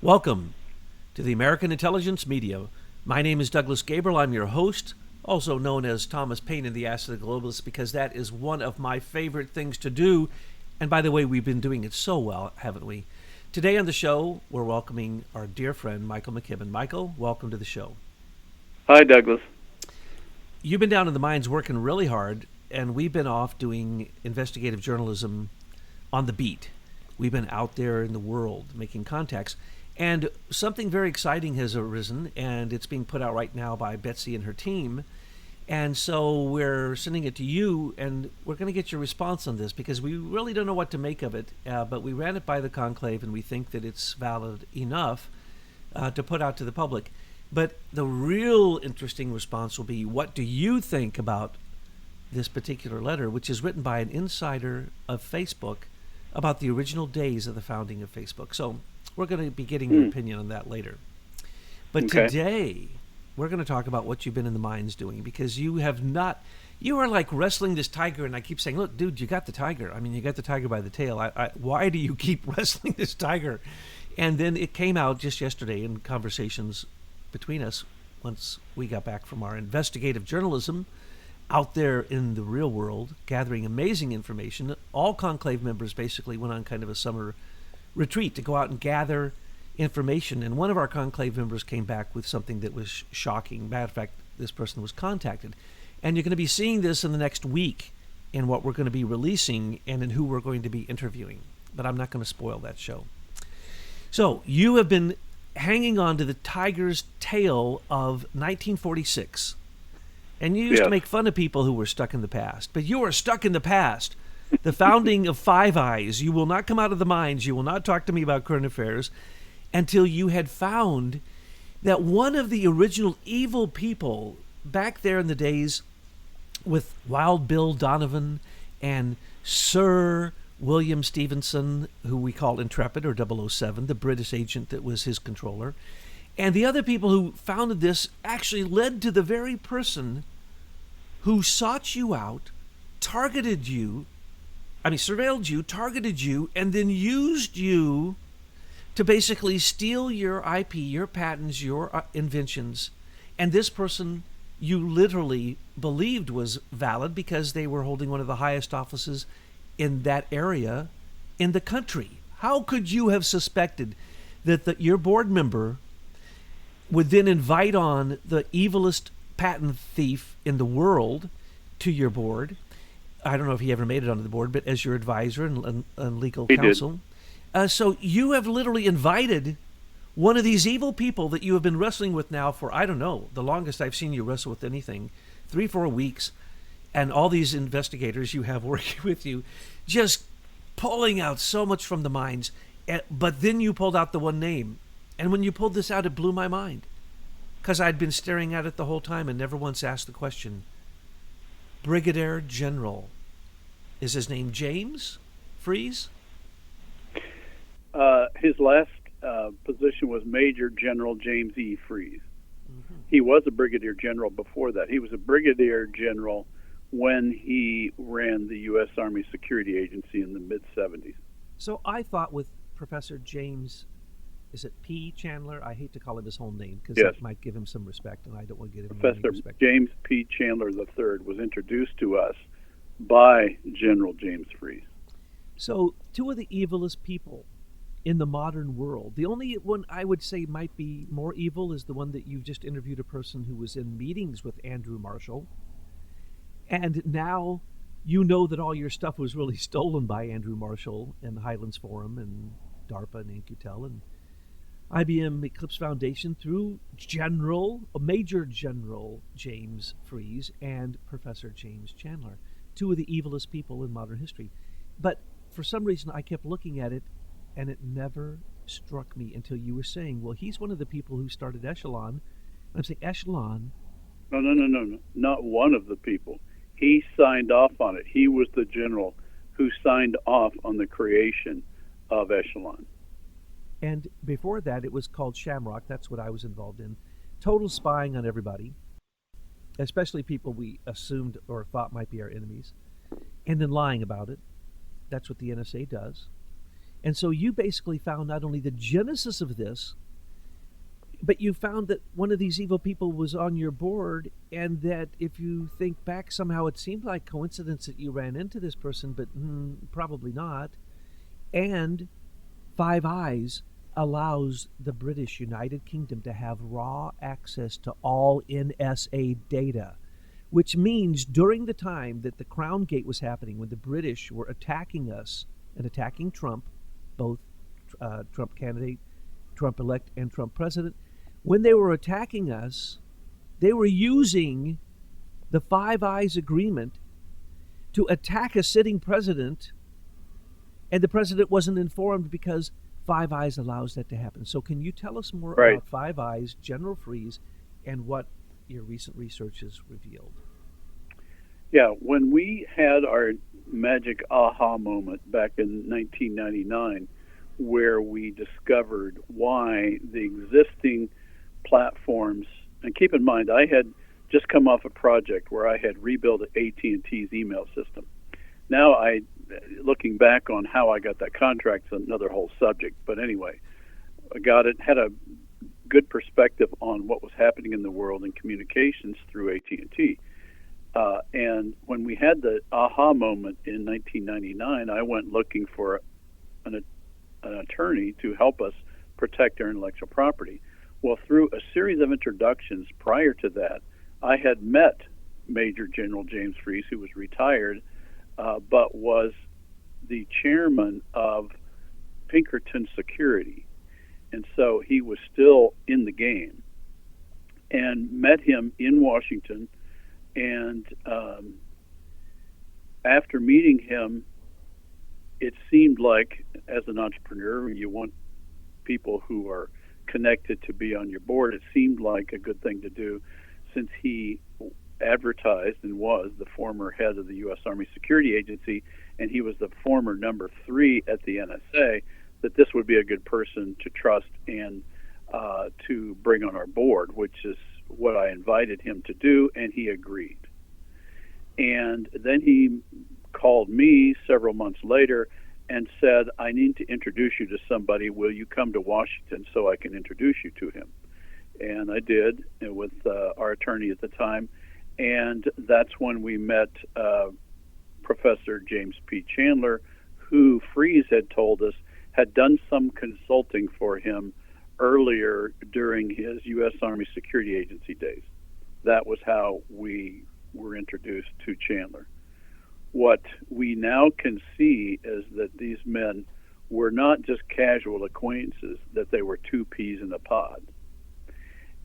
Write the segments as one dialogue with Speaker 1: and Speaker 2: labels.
Speaker 1: Welcome to the American Intelligence Media. My name is Douglas Gabriel. I'm your host, also known as Thomas Paine in the Ask the Globalist, because that is one of my favorite things to do. And by the way, we've been doing it so well, haven't we? Today on the show, we're welcoming our dear friend, Michael McKibben. Michael, welcome to the show.
Speaker 2: Hi, Douglas.
Speaker 1: You've been down in the mines working really hard, and we've been off doing investigative journalism on the beat. We've been out there in the world making contacts. And something very exciting has arisen, and it's being put out right now by Betsy and her team. And so we're sending it to you, and we're going to get your response on this because we really don't know what to make of it. But we ran it by the conclave, and we think that it's valid enough to put out to the public. But the real interesting response will be, what do you think about this particular letter, which is written by an insider of Facebook about the original days of the founding of Facebook? So we're going to be getting your opinion on that later. But today, we're going to talk about what you've been in the mines doing, because you are like wrestling this tiger, and I keep saying, look, dude, you got the tiger. I mean, you got the tiger by the tail. Why do you keep wrestling this tiger? And then it came out just yesterday in conversations between us, once we got back from our investigative journalism out there in the real world, gathering amazing information. All conclave members basically went on kind of a summer retreat to go out and gather information. And one of our conclave members came back with something that was shocking. Matter of fact, this person was contacted. And you're going to be seeing this in the next week in what we're going to be releasing and in who we're going to be interviewing. But I'm not going to spoil that show. So you have been hanging on to the tiger's tail of 1946. And you used to make fun of people who were stuck in the past. But you are stuck in the past. The founding of Five Eyes. You will not come out of the mines. You will not talk to me about current affairs until you had found that one of the original evil people back there in the days with Wild Bill Donovan and Sir William Stevenson, who we call Intrepid or 007, the British agent that was his controller, and the other people who founded this actually led to the very person who sought you out, surveilled you, targeted you, and then used you to basically steal your IP, your patents, your inventions. And this person you literally believed was valid because they were holding one of the highest offices in that area in the country. How could you have suspected that your board member would then invite on the evilest patent thief in the world to your board? I don't know if he ever made it onto the board, but as your advisor and legal counsel. So you have literally invited one of these evil people that you have been wrestling with now for, I don't know, the longest I've seen you wrestle with anything, 3-4 weeks, and all these investigators you have working with you, just pulling out so much from the mines. But then you pulled out the one name. And when you pulled this out, it blew my mind, because I'd been staring at it the whole time and never once asked the question. Brigadier General. Is his name James Freeze?
Speaker 2: His last position was Major General James E. Freeze.
Speaker 1: Mm-hmm.
Speaker 2: He was a brigadier general before that. He was a brigadier general when he ran the U.S. Army Security Agency in the mid-'70s.
Speaker 1: So I thought with Professor James, is it P. Chandler? I hate to call him his whole name because that might give him some respect, and I don't want to give him any respect.
Speaker 2: Professor James P. Chandler III was introduced to us by General James Freeze.
Speaker 1: So two of the evilest people in the modern world. The only one I would say might be more evil is the one that you've just interviewed, a person who was in meetings with Andrew Marshall. And now you know that all your stuff was really stolen by Andrew Marshall and the Highlands Forum and DARPA and In-Q-Tel and IBM Eclipse Foundation through Major General James Freeze and Professor James Chandler, two of the evilest people in modern history. But for some reason, I kept looking at it, and it never struck me until you were saying, well, he's one of the people who started Echelon. And I'm saying, Echelon?
Speaker 2: No. Not one of the people. He signed off on it. He was the general who signed off on the creation of Echelon.
Speaker 1: And before that, it was called Shamrock. That's what I was involved in. Total spying on everybody, especially people we assumed or thought might be our enemies, and then lying about it. That's what the NSA does. And so you basically found not only the genesis of this, but you found that one of these evil people was on your board, and that if you think back, somehow it seemed like coincidence that you ran into this person, but probably not. And Five Eyes allows the British United Kingdom to have raw access to all NSA data, which means during the time that the Crown Gate was happening, when the British were attacking us and attacking Trump, both Trump candidate, Trump elect, and Trump president, when they were attacking us, they were using the Five Eyes Agreement to attack a sitting president, and the president wasn't informed because Five Eyes allows that to happen. So can you tell us more
Speaker 2: Right.
Speaker 1: about Five Eyes, General Freeze, and what your recent research has revealed?
Speaker 2: Yeah, when we had our magic aha moment back in 1999, where we discovered why the existing platforms, and keep in mind, I had just come off a project where I had rebuilt AT&T's email system. Now, looking back on how I got that contract is another whole subject. But anyway, I got it, had a good perspective on what was happening in the world in communications through AT&T. And when we had the aha moment in 1999, I went looking for an attorney to help us protect our intellectual property. Well, through a series of introductions prior to that, I had met Major General James Freeze, who was retired, but was the chairman of Pinkerton Security. And so he was still in the game, and met him in Washington. And after meeting him, it seemed like, as an entrepreneur, you want people who are connected to be on your board. It seemed like a good thing to do, since he advertised and was the former head of the U.S. Army Security Agency, and he was the former number 3 at the NSA, that this would be a good person to trust and to bring on our board, which is what I invited him to do, and he agreed. And then he called me several months later and said, I need to introduce you to somebody. Will you come to Washington so I can introduce you to him? And I did, with our attorney at the time. And that's when we met Professor James P. Chandler, who Freeze had told us had done some consulting for him earlier during his U.S. Army Security Agency days. That was how we were introduced to Chandler. What we now can see is that these men were not just casual acquaintances, that they were two peas in a pod.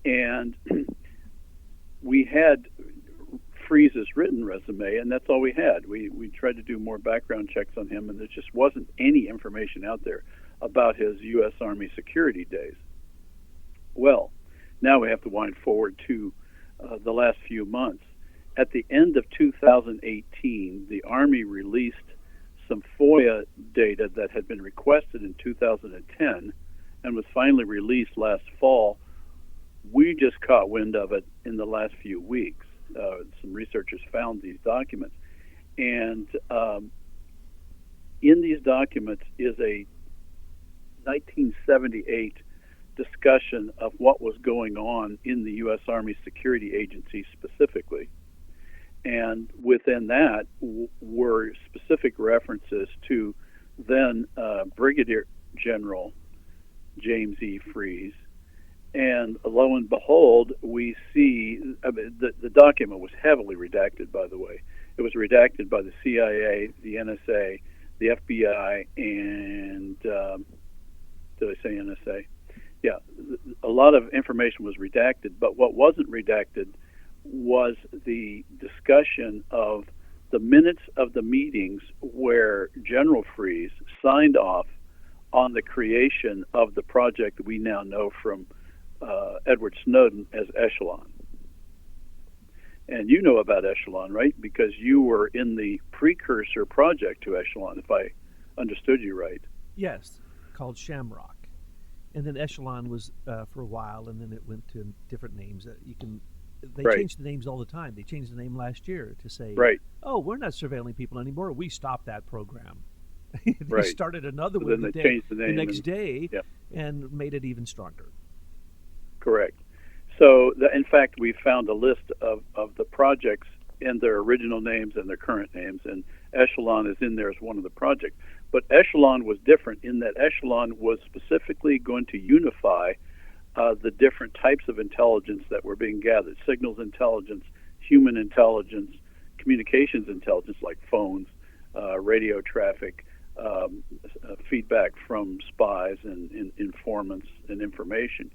Speaker 2: And we had Freeze's written resume, and that's all we had. We tried to do more background checks on him, and there just wasn't any information out there about his U.S. Army security days. Well, now we have to wind forward to the last few months. At the end of 2018, the Army released some FOIA data that had been requested in 2010 and was finally released last fall. We just caught wind of it in the last few weeks. Some researchers found these documents. And in these documents is a 1978 discussion of what was going on in the U.S. Army Security Agency specifically. And within that were specific references to then Brigadier General James E. Freeze. And lo and behold, we see, the document was heavily redacted, by the way. It was redacted by the CIA, the NSA, the FBI, and did I say NSA? Yeah, a lot of information was redacted, but what wasn't redacted was the discussion of the minutes of the meetings where General Freeze signed off on the creation of the project that we now know from Edward Snowden as Echelon. And you know about Echelon, right? Because you were in the precursor project to Echelon, if I understood you right.
Speaker 1: Yes, called Shamrock. And then Echelon was for a while, and then it went to different names. They
Speaker 2: Right.
Speaker 1: change the names all the time. They changed the name last year to say,
Speaker 2: Right.
Speaker 1: oh, we're not surveilling people anymore. We stopped that program. They
Speaker 2: Right.
Speaker 1: started another
Speaker 2: So
Speaker 1: one
Speaker 2: then they changed the
Speaker 1: the
Speaker 2: name.
Speaker 1: next day
Speaker 2: Yeah,
Speaker 1: and made it even stronger.
Speaker 2: correct. So, in fact, we found a list of the projects and their original names and their current names, and Echelon is in there as one of the projects. But Echelon was different in that Echelon was specifically going to unify the different types of intelligence that were being gathered: signals intelligence, human intelligence, communications intelligence like phones, radio traffic, feedback from spies and informants and information.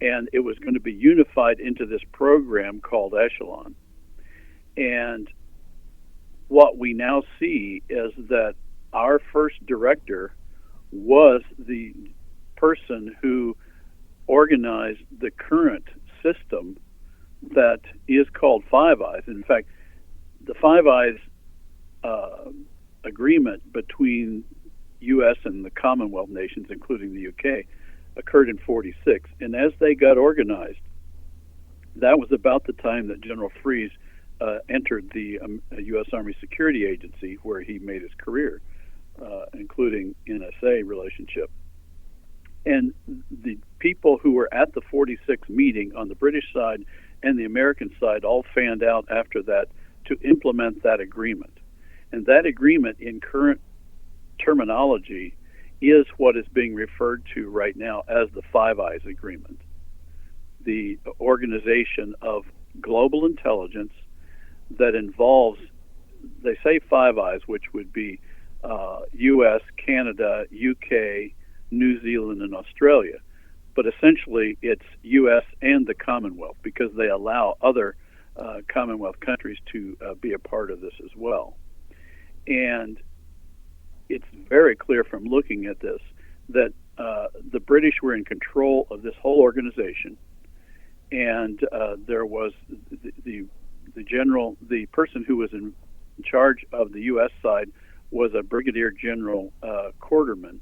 Speaker 2: And it was going to be unified into this program called Echelon. And what we now see is that our first director was the person who organized the current system that is called Five Eyes. In fact, the Five Eyes agreement between U.S. and the Commonwealth nations, including the U.K., occurred in '46. And as they got organized, that was about the time that General Fries entered the U.S. Army Security Agency, where he made his career, including NSA relationship. And the people who were at the '46 meeting on the British side and the American side all fanned out after that to implement that agreement. And that agreement, in current terminology, is what is being referred to right now as the Five Eyes Agreement, the organization of global intelligence that involves, they say Five Eyes, which would be U.S., Canada, UK, New Zealand, and Australia. But essentially, it's U.S. and the Commonwealth, because they allow other Commonwealth countries to be a part of this as well. And it's very clear from looking at this that the British were in control of this whole organization, and there was the general, the person who was in charge of the U.S. side was a Brigadier General Quarterman,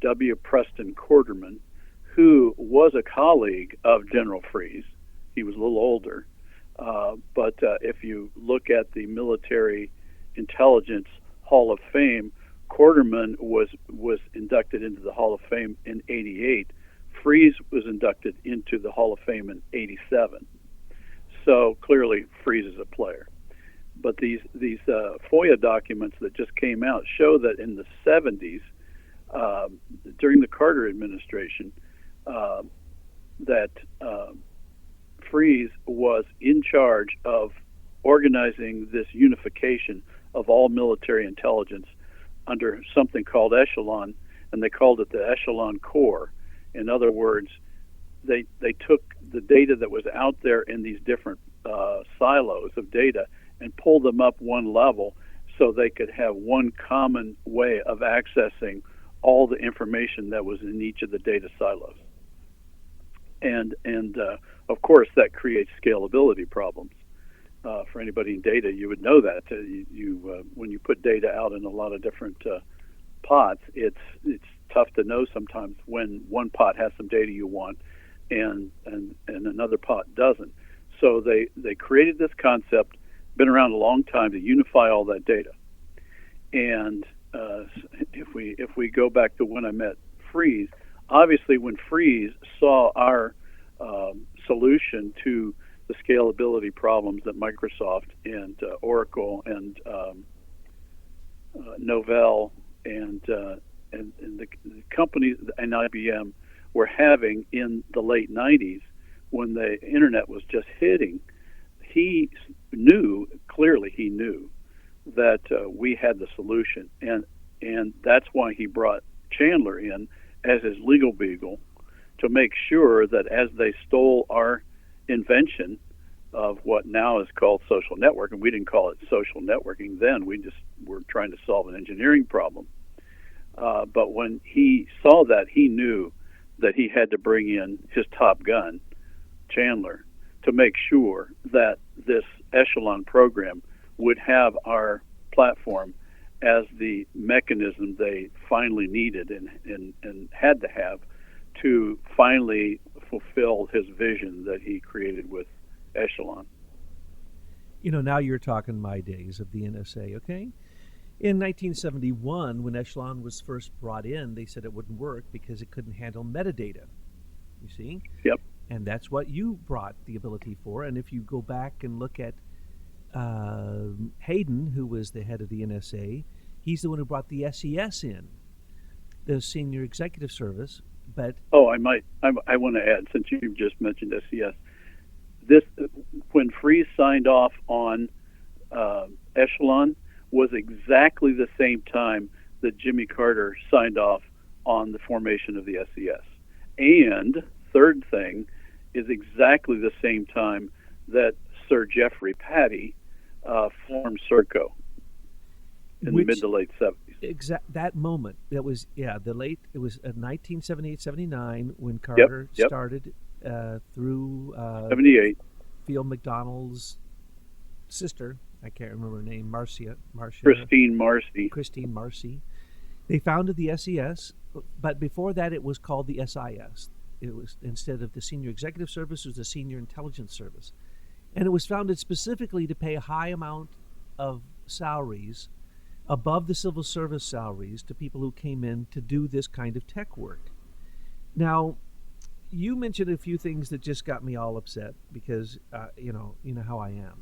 Speaker 2: W. Preston Quarterman, who was a colleague of General Fries. He was a little older, but if you look at the military intelligence Hall of Fame, Quarterman was inducted into the Hall of Fame in '88. Fries was inducted into the Hall of Fame in '87. So clearly, Fries is a player. But these FOIA documents that just came out show that in the '70s, during the Carter administration, that Fries was in charge of organizing this unification of all military intelligence under something called Echelon, and they called it the Echelon Corps. In other words, they took the data that was out there in these different silos of data and pulled them up one level so they could have one common way of accessing all the information that was in each of the data silos. And of course, that creates scalability problems. For anybody in data, you would know that when you put data out in a lot of different pots, it's tough to know sometimes when one pot has some data you want and another pot doesn't. So they created this concept, been around a long time, to unify all that data. And if we go back to when I met Fries, obviously when Fries saw our solution to the scalability problems that Microsoft and Oracle and Novell and the companies and IBM were having in the late '90s, when the internet was just hitting, he knew that we had the solution, and that's why he brought Chandler in as his legal beagle, to make sure that as they stole our invention of what now is called social networking — we didn't call it social networking then, we just were trying to solve an engineering problem. But when he saw that, he knew that he had to bring in his top gun, Chandler, to make sure that this Echelon program would have our platform as the mechanism they finally needed and had to have to finally fulfill his vision that he created with Echelon.
Speaker 1: Now you're talking my days of the NSA, okay? In 1971, when Echelon was first brought in, they said it wouldn't work because it couldn't handle metadata. You see?
Speaker 2: Yep.
Speaker 1: And that's what you brought the ability for. And if you go back and look at Hayden, who was the head of the NSA, he's the one who brought the SES in, the Senior Executive Service. But
Speaker 2: I want to add, since you just mentioned SES, when Freeze signed off on Echelon was exactly the same time that Jimmy Carter signed off on the formation of the SES. And third thing is exactly the same time that Sir Geoffrey Patty formed Serco in the mid to late 70s.
Speaker 1: That moment, it was 1978-79 when Carter started through
Speaker 2: 78.
Speaker 1: Phil McDonald's sister, I can't remember her name,
Speaker 2: Christine
Speaker 1: Marcy. They founded the SES, but before that it was called the SIS. It was, instead of the Senior Executive Service, it was the Senior Intelligence Service. And it was founded specifically to pay a high amount of salaries above the civil service salaries to people who came in to do this kind of tech work. Now, you mentioned a few things that just got me all upset because you know how I am,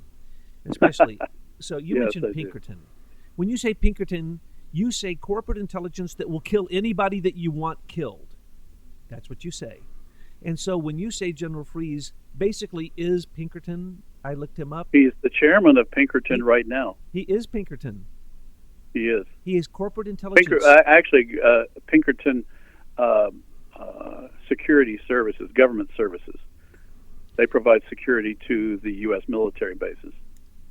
Speaker 1: especially. So you mentioned Pinkerton. When you say Pinkerton, you say corporate intelligence that will kill anybody that you want killed. That's what you say. And so when you say General Freeze basically is Pinkerton, I looked him up.
Speaker 2: He's the chairman of Pinkerton right now.
Speaker 1: He is Pinkerton.
Speaker 2: He is.
Speaker 1: He is corporate intelligence.
Speaker 2: Pinkerton Security Services, government services. They provide security to the U.S. military bases.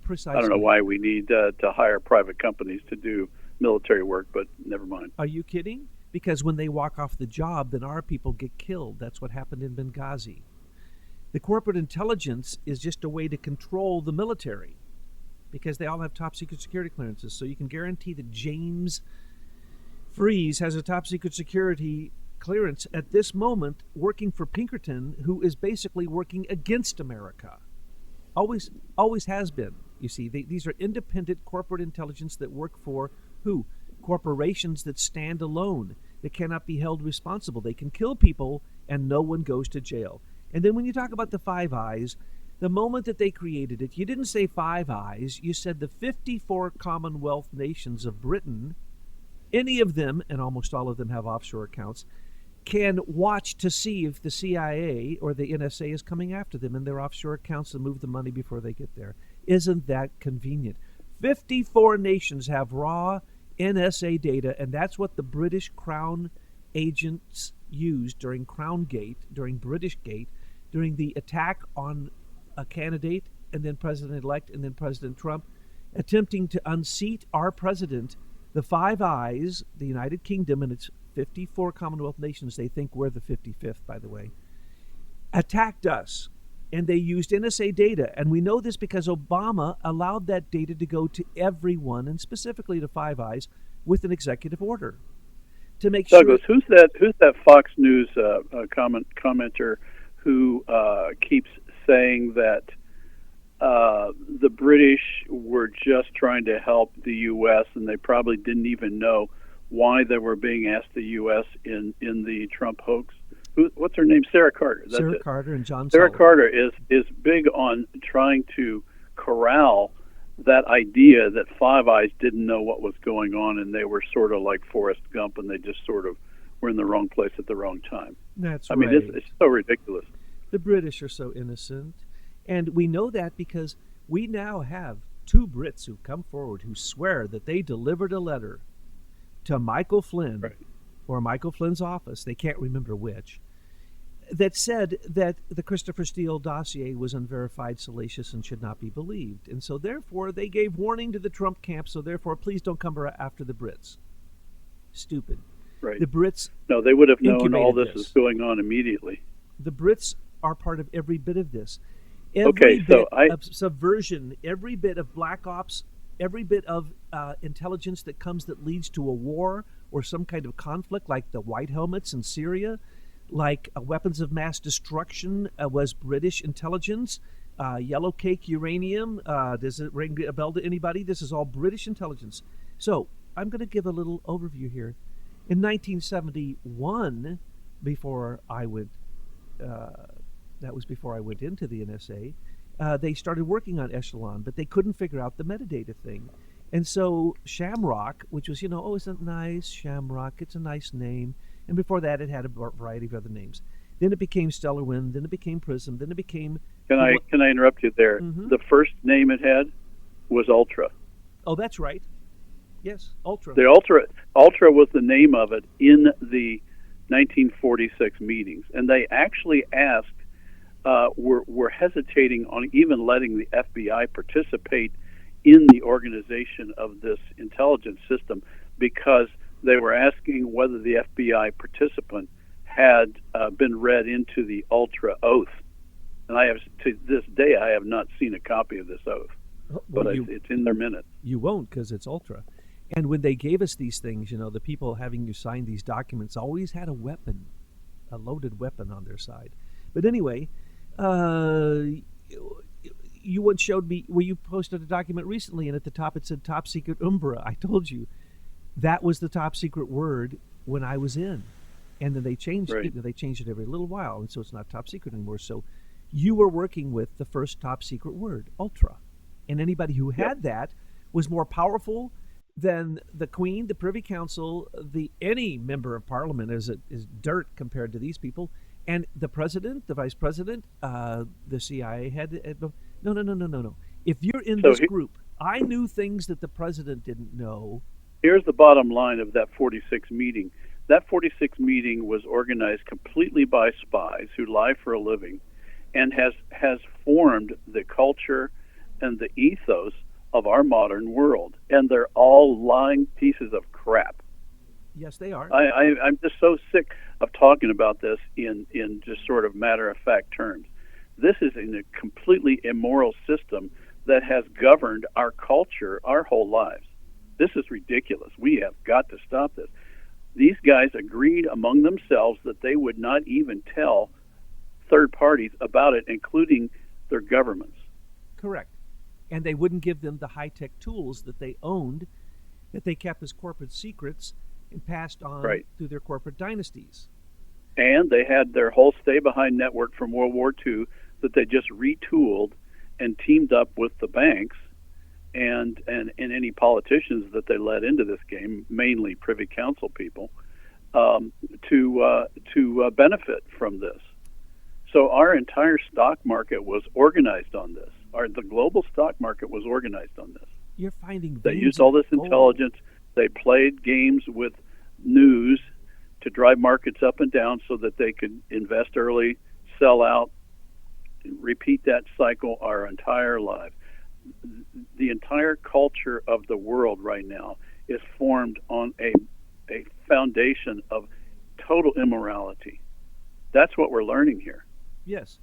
Speaker 1: Precisely.
Speaker 2: I don't know why we need to hire private companies to do military work, but never mind.
Speaker 1: Are you kidding? Because when they walk off the job, then our people get killed. That's what happened in Benghazi. The corporate intelligence is just a way to control the military because they all have top secret security clearances. So you can guarantee that James Freeze has a top secret security clearance at this moment working for Pinkerton, who is basically working against America. Always has been. You see, these are independent corporate intelligence that work for who? Corporations that stand alone, that cannot be held responsible. They can kill people and no one goes to jail. And then when you talk about the Five Eyes, the moment that they created it, you didn't say Five Eyes, you said the 54 Commonwealth nations of Britain, any of them, and almost all of them have offshore accounts, can watch to see if the CIA or the NSA is coming after them in their offshore accounts and move the money before they get there. Isn't that convenient? 54 nations have raw NSA data, and that's what the British Crown agents used during Crown Gate, during British Gate, during the attack on a candidate and then President-elect and then President Trump, attempting to unseat our president. The Five Eyes, the United Kingdom and its 54 Commonwealth nations, they think we're the 55th, by the way, attacked us. And they used NSA data. And we know this because Obama allowed that data to go to everyone, and specifically to Five Eyes, with an executive order. To make
Speaker 2: Douglas,
Speaker 1: sure...
Speaker 2: who's that Fox News commenter who keeps saying that the British were just trying to help the U.S. and they probably didn't even know why they were being asked the U.S. in the Trump hoax? What's her name? Sarah Carter. That's
Speaker 1: Sarah
Speaker 2: it.
Speaker 1: Carter and John
Speaker 2: Sarah
Speaker 1: Sullivan.
Speaker 2: Carter is big on trying to corral that idea that Five Eyes didn't know what was going on and they were sort of like Forrest Gump and they just sort of were in the wrong place at the wrong time.
Speaker 1: That's
Speaker 2: right.
Speaker 1: right.
Speaker 2: I mean, it's so ridiculous.
Speaker 1: The British are so innocent. And we know that because we now have two Brits who come forward who swear that they delivered a letter to Michael Flynn, right, or Michael Flynn's office, they can't remember which, that said that the Christopher Steele dossier was unverified, salacious, and should not be believed. And so therefore they gave warning to the Trump camp, so therefore please don't come after the Brits. Stupid.
Speaker 2: Right.
Speaker 1: The Brits...
Speaker 2: No, they would have known all this was going on immediately.
Speaker 1: The Brits are part of every bit of this. Every bit of subversion, every bit of black ops, every bit of intelligence that comes that leads to a war or some kind of conflict, like the White Helmets in Syria, like weapons of mass destruction, was British intelligence. Yellow cake uranium, does it ring a bell to anybody? This is all British intelligence. So I'm going to give a little overview here. In 1971, before I went, that was before I went into the NSA, they started working on Echelon, but they couldn't figure out the metadata thing. And so Shamrock, which was, oh, isn't it nice? Shamrock, it's a nice name. And before that, it had a variety of other names. Then it became Stellar Wind, then it became Prism, then it became...
Speaker 2: Can I interrupt you there?
Speaker 1: Mm-hmm.
Speaker 2: The first name it had was Ultra.
Speaker 1: Oh, that's right. Yes, Ultra.
Speaker 2: The Ultra was the name of it in the 1946 meetings, and they actually asked, were hesitating on even letting the FBI participate in the organization of this intelligence system because they were asking whether the FBI participant had been read into the Ultra oath. And to this day, I have not seen a copy of this oath, but it's in their minutes.
Speaker 1: You won't, because it's Ultra. And when they gave us these things, the people having you sign these documents always had a weapon, a loaded weapon on their side. But anyway, you once showed me, you posted a document recently, and at the top it said Top Secret Umbra. I told you that was the top secret word when I was in. And then they changed it. They changed it every little while, and so it's not top secret anymore. So you were working with the first top secret word, Ultra. And anybody who had that was more powerful than the Queen, the Privy Council, any member of Parliament is dirt compared to these people. And the President, the Vice President, the CIA head. No. If you're in this group, I knew things that the President didn't know.
Speaker 2: Here's the bottom line of that 46 meeting. That 46 meeting was organized completely by spies who lie for a living and has formed the culture and the ethos of our modern world. And they're all lying pieces of crap.
Speaker 1: Yes, they are.
Speaker 2: I'm just so sick of talking about this in just sort of matter-of-fact terms. This is in a completely immoral system that has governed our culture our whole lives. This is ridiculous. We have got to stop this. These guys agreed among themselves that they would not even tell third parties about it, including their governments.
Speaker 1: Correct. And they wouldn't give them the high-tech tools that they owned, that they kept as corporate secrets and passed on through their corporate dynasties.
Speaker 2: And they had their whole stay-behind network from World War II that they just retooled and teamed up with the banks and any politicians that they let into this game, mainly Privy Council people, to benefit from this. So our entire stock market was organized on this. The global stock market was organized on this.
Speaker 1: You're finding
Speaker 2: they used all this intelligence. They played games with news to drive markets up and down so that they could invest early, sell out, repeat that cycle our entire life. The entire culture of the world right now is formed on a foundation of total immorality. That's what we're learning here.
Speaker 1: Yes.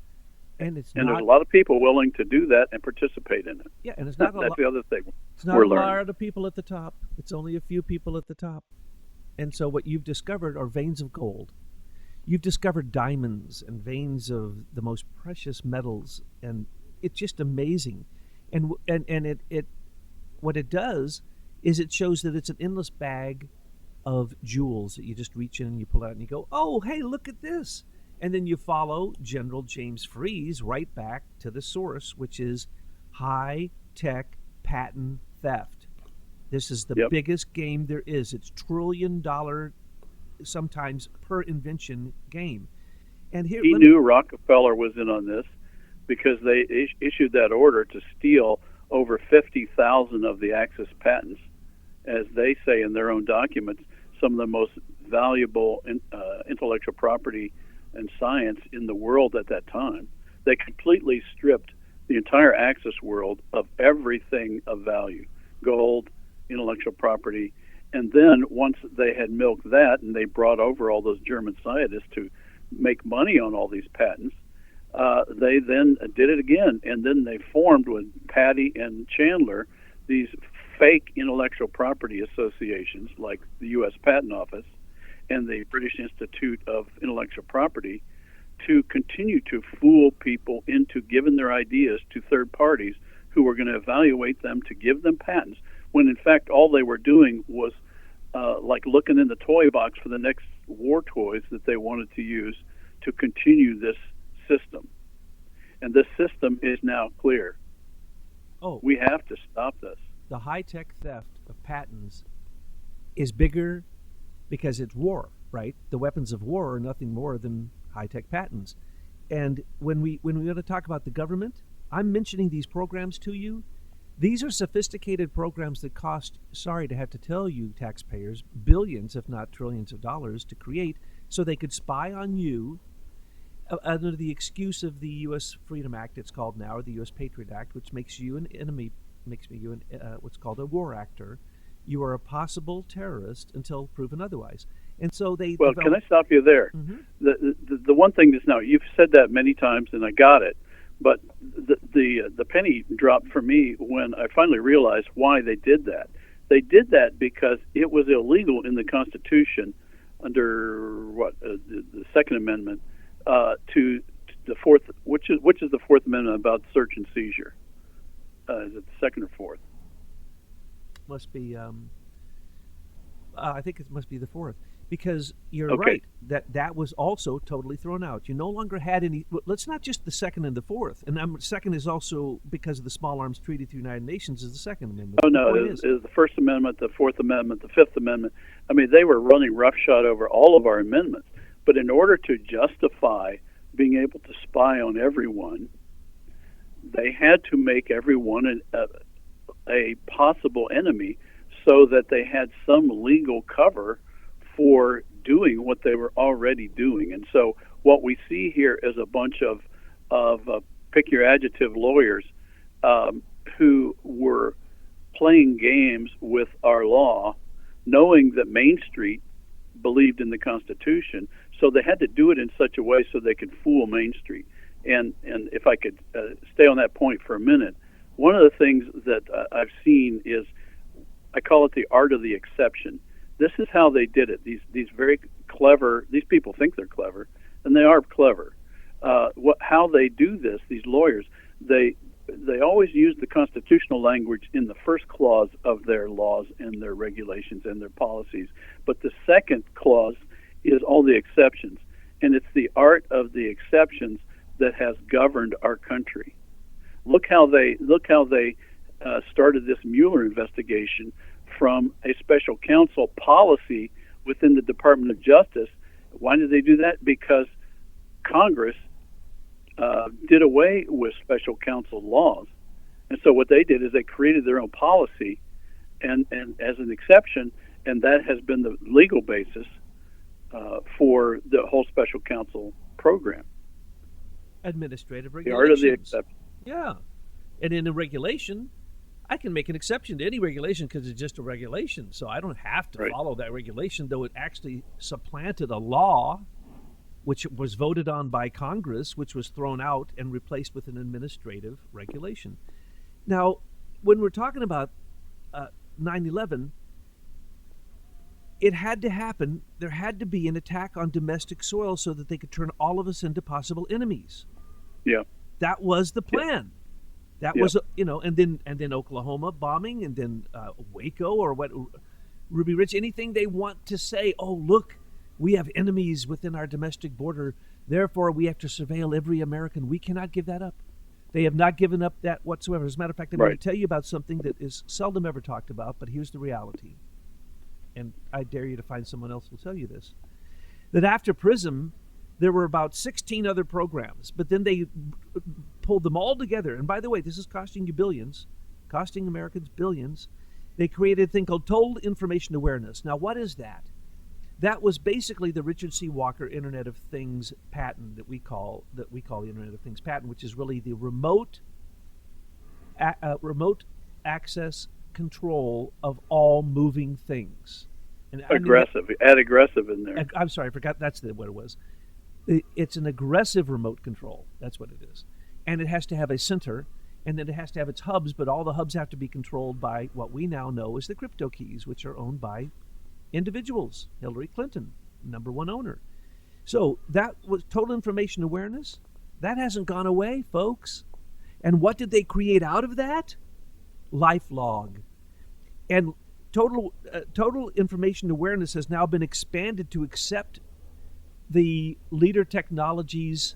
Speaker 1: And there's
Speaker 2: a lot of people willing to do that and participate in it.
Speaker 1: Yeah, and it's not
Speaker 2: that's the other thing.
Speaker 1: It's not a lot of people at the top. It's only a few people at the top. And so what you've discovered are veins of gold. You've discovered diamonds and veins of the most precious metals, and it's just amazing. And it what it does is it shows that it's an endless bag of jewels that you just reach in and you pull out and you go, oh, hey, look at this. And then you follow General James Freeze right back to the source, which is high-tech patent theft. This is the biggest game there is. It's $1 trillion, sometimes per invention game. And here
Speaker 2: he knew Rockefeller was in on this because they issued that order to steal over 50,000 of the Axis patents, as they say in their own documents, some of the most valuable intellectual property and science in the world at that time. They completely stripped the entire Axis world of everything of value, gold, intellectual property, and then once they had milked that and they brought over all those German scientists to make money on all these patents, they then did it again, and then they formed with Patty and Chandler these fake intellectual property associations like the U.S. Patent Office and the British Institute of Intellectual Property to continue to fool people into giving their ideas to third parties who were going to evaluate them to give them patents when in fact all they were doing was like looking in the toy box for the next war toys that they wanted to use to continue this system. And this system is now clear.
Speaker 1: Oh,
Speaker 2: We have to stop this.
Speaker 1: the high-tech theft of patents is bigger because it's war, right? The weapons of war are nothing more than high-tech patents. And when we want to talk about the government, I'm mentioning these programs to you. These are sophisticated programs that cost, sorry to have to tell you, taxpayers, billions, if not trillions of dollars to create so they could spy on you under the excuse of the U.S. Freedom Act, it's called now, or the U.S. Patriot Act, which makes you an enemy, makes you what's called a war actor. You are a possible terrorist until proven otherwise. And so they.
Speaker 2: Well, can I stop you there?
Speaker 1: Mm-hmm.
Speaker 2: The one thing that's now, you've said that many times, and I got it, but the penny dropped for me when I finally realized why they did that. They did that because it was illegal in the Constitution under the Second Amendment to the Fourth, which is the Fourth Amendment about search and seizure. Is it the second or fourth?
Speaker 1: Must be. I think it must be the fourth, because you're
Speaker 2: Okay.
Speaker 1: right that was also totally thrown out. You no longer had any. Let's not just the second and the fourth. And second is also because of the Small Arms Treaty through the United Nations is the Second Amendment.
Speaker 2: Oh
Speaker 1: The
Speaker 2: no,
Speaker 1: point
Speaker 2: it was the First Amendment, the Fourth Amendment, the Fifth Amendment. I mean, they were running roughshod over all of our amendments. But in order to justify being able to spy on everyone, they had to make everyone a possible enemy so that they had some legal cover for doing what they were already doing. And so what we see here is a bunch of pick your adjective lawyers who were playing games with our law, knowing that Main Street believed in the Constitution, so they had to do it in such a way so they could fool Main Street. And if I could stay on that point for a minute, one of the things that I've seen is, I call it the art of the exception. This is how they did it. These very clever, these people think they're clever, and they are clever. How they do this, these lawyers, they always use the constitutional language in the first clause of their laws and their regulations and their policies. But the second clause is all the exceptions. And it's the art of the exceptions that has governed our country. Look how they started this Mueller investigation from a special counsel policy within the Department of Justice. Why did they do that? Because Congress did away with special counsel laws. And so what they did is they created their own policy and as an exception, and that has been the legal basis for the whole special counsel program.
Speaker 1: administrative
Speaker 2: The
Speaker 1: regulations.
Speaker 2: art of the exception.
Speaker 1: Yeah. And in a regulation, I can make an exception to any regulation because it's just a regulation. So I don't have to
Speaker 2: Right.
Speaker 1: follow that regulation, though it actually supplanted a law which was voted on by Congress, which was thrown out and replaced with an administrative regulation. Now, when we're talking about 9/11, it had to happen. There had to be an attack on domestic soil so that they could turn all of us into possible enemies.
Speaker 2: Yeah.
Speaker 1: That was the plan. That was, and then Oklahoma bombing, and then Waco or what, Ruby Ridge, anything they want to say. Oh, look, we have enemies within our domestic border. Therefore, we have to surveil every American. We cannot give that up. They have not given up that whatsoever. As a matter of fact, I'm going to tell you about something that is seldom ever talked about, but here's the reality. And I dare you to find someone else who will tell you this. That after PRISM, there were about 16 other programs, but then they pulled them all together. And by the way, this is costing you billions, costing Americans billions. They created a thing called Total Information Awareness. Now, what is that? That was basically the Richard C. Walker Internet of Things patent that we call the Internet of Things patent, which is really the remote access control of all moving things. And
Speaker 2: Aggressive. Add aggressive in there.
Speaker 1: I'm sorry, I forgot what it was. It's an aggressive remote control. That's what it is. And it has to have a center, and then it has to have its hubs, but all the hubs have to be controlled by what we now know as the crypto keys, which are owned by individuals. Hillary Clinton, #1 owner. So that was Total Information Awareness. That hasn't gone away, folks. And what did they create out of that? LifeLog. And total information awareness has now been expanded to accept the leader technologies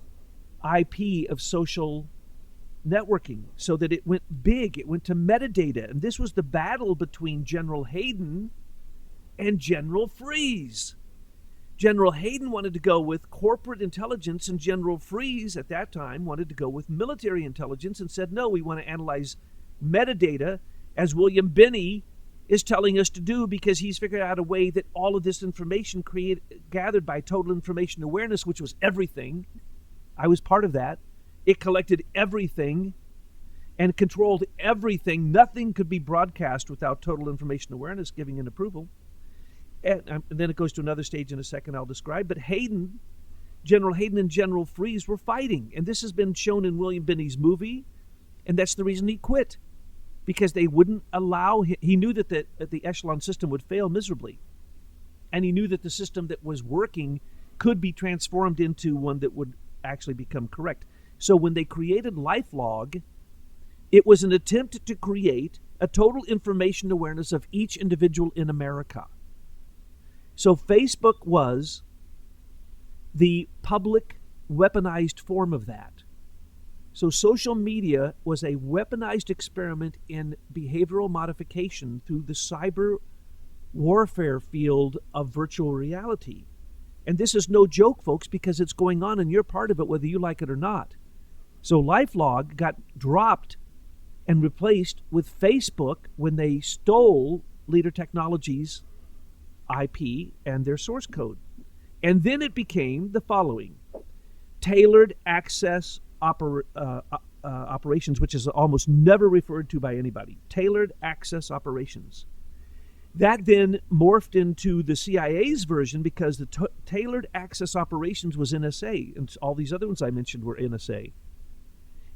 Speaker 1: IP of social networking, so that it went big. It went to metadata. And this was the battle between General Hayden and General Freeze. General Hayden wanted to go with corporate intelligence, and General Freeze at that time wanted to go with military intelligence and said, no, we want to analyze metadata, as William Binney is telling us to do, because he's figured out a way that all of this information gathered by total information awareness, which was everything. I was part of that. It collected everything and controlled everything. Nothing could be broadcast without total information awareness giving an approval. And then it goes to another stage in a second I'll describe. But General Hayden and General Freeze were fighting. And this has been shown in William Binney's movie. And that's the reason he quit. Because they wouldn't allow him. He knew that the echelon system would fail miserably. And he knew that the system that was working could be transformed into one that would actually become correct. So when they created LifeLog, it was an attempt to create a total information awareness of each individual in America. So Facebook was the public weaponized form of that. So social media was a weaponized experiment in behavioral modification through the cyber warfare field of virtual reality. And this is no joke, folks, because it's going on and you're part of it whether you like it or not. So LifeLog got dropped and replaced with Facebook when they stole Leader Technologies' IP and their source code. And then it became the following: tailored access operations, which is almost never referred to by anybody. Tailored access operations. That then morphed into the CIA's version, because the tailored access operations was NSA, and all these other ones I mentioned were NSA.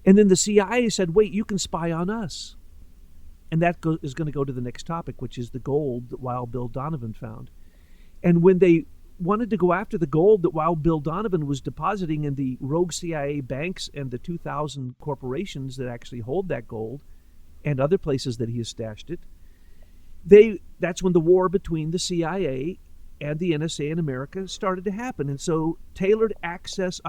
Speaker 1: And then the CIA said, wait, you can spy on us. And that is going to go to the next topic, which is the gold that Wild Bill Donovan found. And when they wanted to go after the gold that Wild Bill Donovan was depositing in the rogue CIA banks and the 2,000 corporations that actually hold that gold, and other places that he has stashed it, that's when the war between the CIA and the NSA in America started to happen. And so tailored access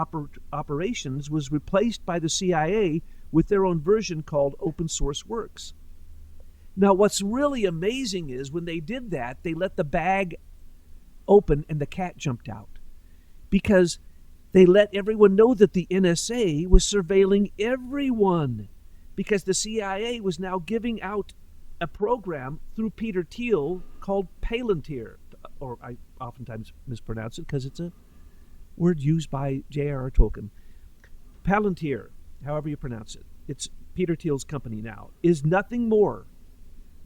Speaker 1: operations was replaced by the CIA with their own version called Open Source Works. Now, what's really amazing is when they did that, they let the bag open and the cat jumped out, because they let everyone know that the NSA was surveilling everyone, because the CIA was now giving out a program through Peter Thiel called Palantir, or I oftentimes mispronounce it because it's a word used by J.R.R. Tolkien. Palantir, however you pronounce it, it's Peter Thiel's company now, is nothing more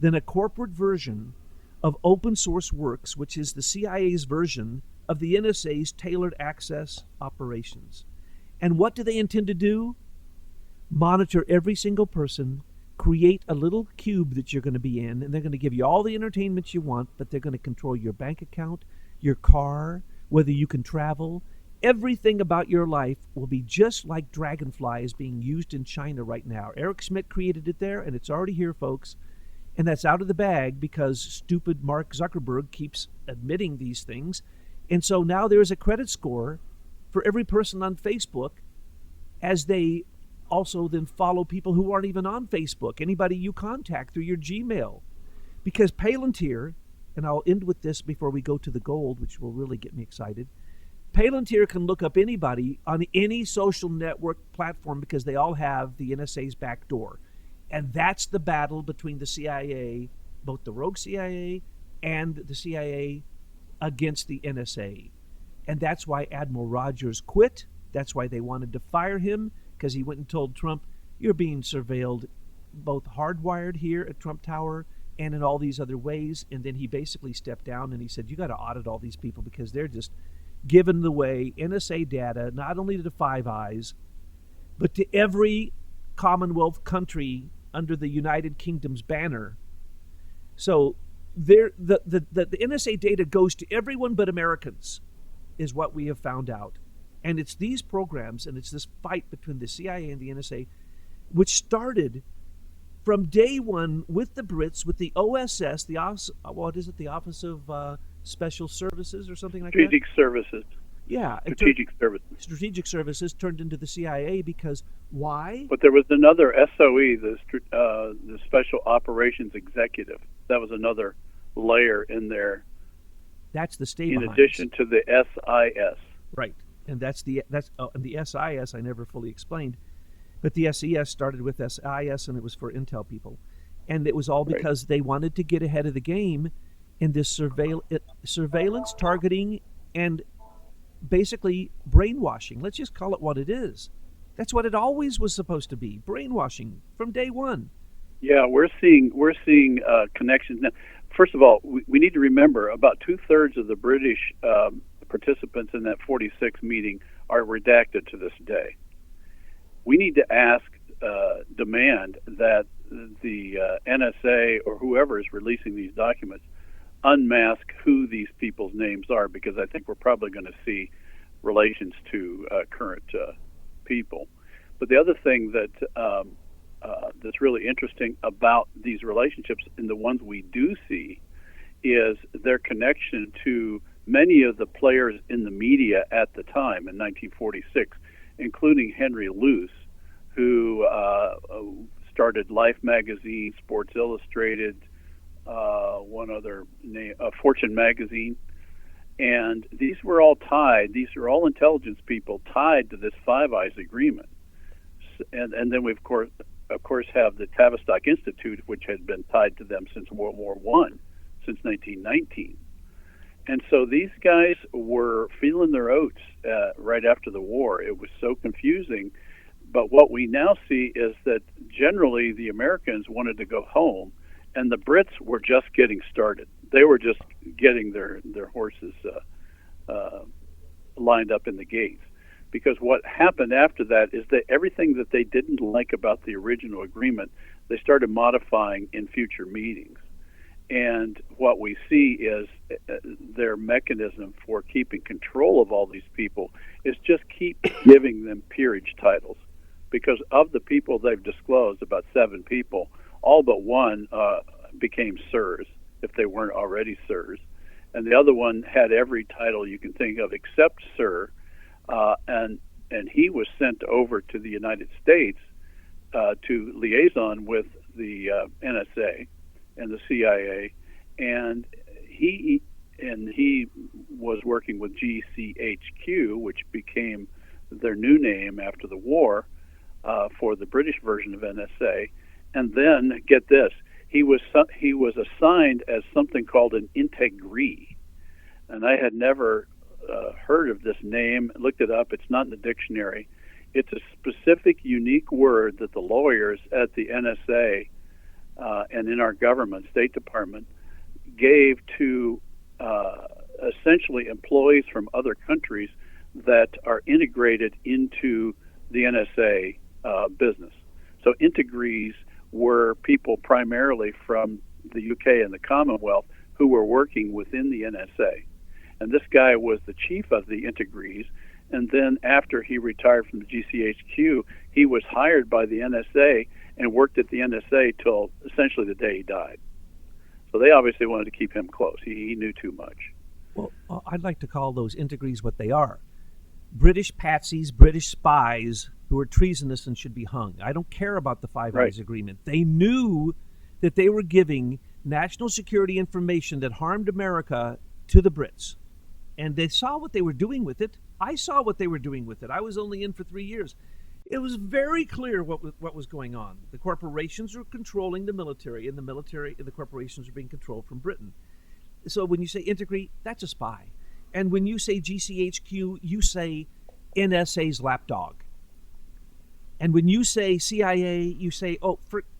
Speaker 1: than a corporate version of Open Source Works, which is the CIA's version of the NSA's tailored access operations. And what do they intend to do? Monitor every single person, create a little cube that you're going to be in, and they're going to give you all the entertainment you want, but they're going to control your bank account, your car, whether you can travel. Everything about your life will be just like Dragonfly is being used in China right now. Eric Schmidt created it there, and it's already here, folks. And that's out of the bag because stupid Mark Zuckerberg keeps admitting these things. And so now there is a credit score for every person on Facebook, as they also then follow people who aren't even on Facebook, anybody you contact through your Gmail. Because Palantir, and I'll end with this before we go to the gold, which will really get me excited. Palantir can look up anybody on any social network platform because they all have the NSA's back door. And that's the battle between the CIA, both the rogue CIA and the CIA, against the NSA. And that's why Admiral Rogers quit. That's why they wanted to fire him, because he went and told Trump, you're being surveilled, both hardwired here at Trump Tower and in all these other ways. And then he basically stepped down and he said, you got to audit all these people because they're just giving away NSA data, not only to the Five Eyes, but to every Commonwealth country under the United Kingdom's banner. So the NSA data goes to everyone but Americans, is what we have found out. And it's these programs, and it's this fight between the CIA and the NSA, which started from day one with the Brits, with the OSS, what is it, the Office of Special Services or something like that?
Speaker 2: Strategic Services.
Speaker 1: Yeah. Strategic Services turned into the CIA because why?
Speaker 2: But there was another SOE, the Special Operations Executive. That was another layer in there.
Speaker 1: That's the stay
Speaker 2: in
Speaker 1: behinds.
Speaker 2: Addition to the SIS.
Speaker 1: Right. And that's the SIS I never fully explained. But the SES started with SIS, and it was for intel people. And it was all because they wanted to get ahead of the game in this surveillance, targeting, and basically brainwashing. Let's just call it what it is. That's what it always was supposed to be, brainwashing from day one.
Speaker 2: Yeah, we're seeing connections now. First of all, we need to remember about 2/3 of the British participants in that 46 meeting are redacted to this day. We need to demand that the NSA or whoever is releasing these documents unmask who these people's names are, because I think we're probably going to see relations to current people. But the other thing that's really interesting about these relationships, and the ones we do see, is their connection to many of the players in the media at the time in 1946, including Henry Luce, who started Life magazine, Sports Illustrated, one other name, Fortune magazine. And these were all tied. These are all intelligence people tied to this Five Eyes agreement. And then we, of course, have the Tavistock Institute, which had been tied to them since World War I, since 1919. And so these guys were feeling their oats right after the war. It was so confusing. But what we now see is that generally the Americans wanted to go home, and the Brits were just getting started. They were just getting their horses lined up in the gates. Because what happened after that is that everything that they didn't like about the original agreement, they started modifying in future meetings. And what we see is their mechanism for keeping control of all these people is just keep giving them peerage titles. Because of the people they've disclosed, about 7 people, all but one became sirs, if they weren't already sirs. And the other one had every title you can think of except sir. And he was sent over to the United States to liaison with the NSA and the CIA, and he was working with GCHQ, which became their new name after the war for the British version of NSA. And then get this, he was assigned as something called an integree, and I had never heard of this name, looked it up. It's not in the dictionary. It's a specific, unique word that the lawyers at the NSA and in our government, State Department, gave to essentially employees from other countries that are integrated into the NSA business. So integrees were people primarily from the UK and the Commonwealth who were working within the NSA. And this guy was the chief of the integrees. And then after he retired from the GCHQ, he was hired by the NSA and worked at the NSA till essentially the day he died. So they obviously wanted to keep him close. He knew too much.
Speaker 1: Well, I'd like to call those integrees what they are. British patsies, British spies who are treasonous and should be hung. I don't care about the Five Eyes Agreement. They knew that they were giving national security information that harmed America to the Brits. And they saw what they were doing with it. I saw what they were doing with it. I was only in for 3 years. It was very clear what was going on. The corporations were controlling the military, and the corporations were being controlled from Britain. So when you say integrate, that's a spy. And when you say GCHQ, you say NSA's lapdog. And when you say CIA, you say,